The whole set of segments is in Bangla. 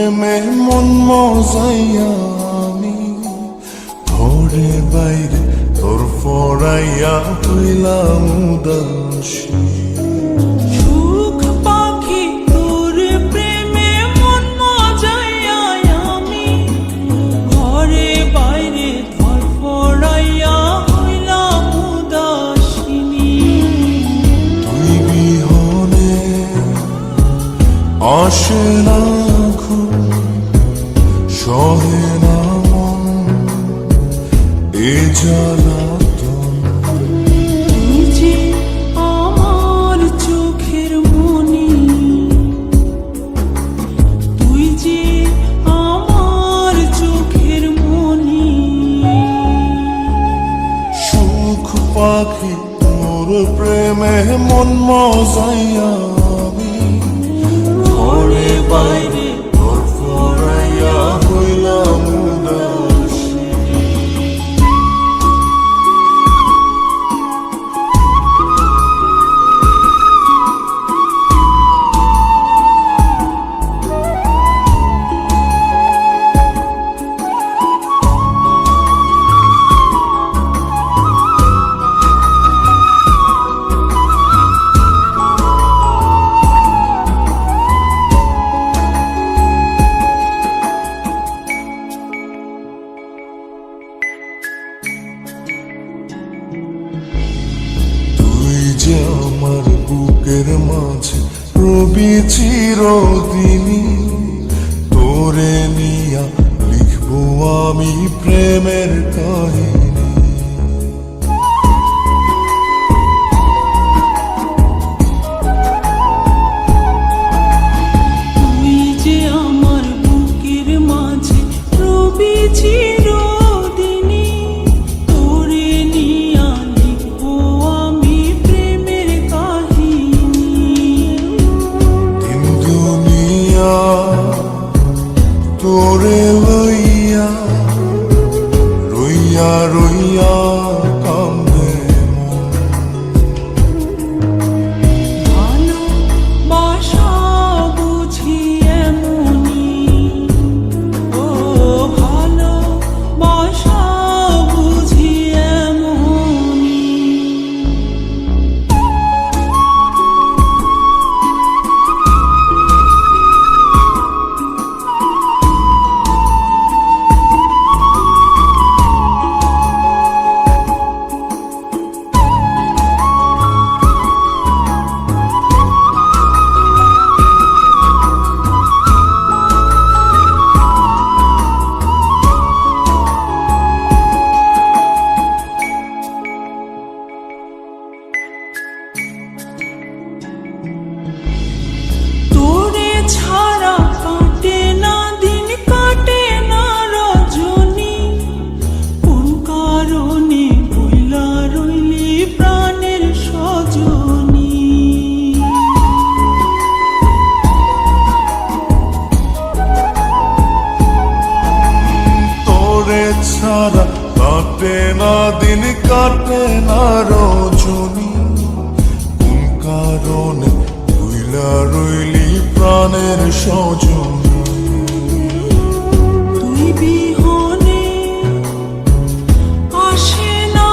প্রেমে মন মজাইয়া আমি ঘরে বাইরে তোর ফরাইয়া হইলাম উদাসী। সুখ পাখি তোর প্রেমে মন মজাইয়া আমি ঘরে বাইরে ধরফরাইয়া হইলাম উদাসিনী। তুই বিহনে আসে না ঘুম, সহে না মন এ জ্বালাতন। তুই যে আমার চোখের মনি, তুই যে আমার চোখের মনি। সুখ পাখি তোর প্রেমে মন মজাইয়া আমি ঘরে বাইরে তোর ফরাইয়া হইলাম উদাসী। তুই যে আমার বুকের মাঝে রবি চিরদিনই, তোরে নিয়া লিখবো আমি প্রেমের কাহিনী। তুই যে আমার বুকের মাঝে রবি চিরদিনই, তোরে নিয়া লিখবো আমি প্রেমের কাহিনী। দিন দুনিয়া তোরে লইয়া রইয়া রইয়া কান্দে মন। ভালোবাসা বুঝি এমনি, ও ভালোবাসা বুঝি এমনি। তোরে ছাড়া কাটে না দিন, কাটে না রজনী। কোন কারণে ভুলা রইলি প্রাণের সজনী। তোরে ছাড়া কাটে না দিন, কাটে না রজনী। কোন কারণে ভুইলা রইলি প্রাণের সজনী। তুই বিহনে আসে না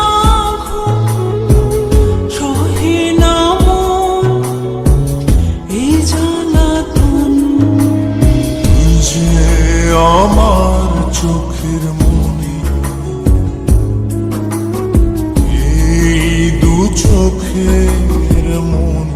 ঘুম, সহে না মন এই জ্বালাতন। তুই যে আমার চোখের মনি, এই দু চোখের মনি।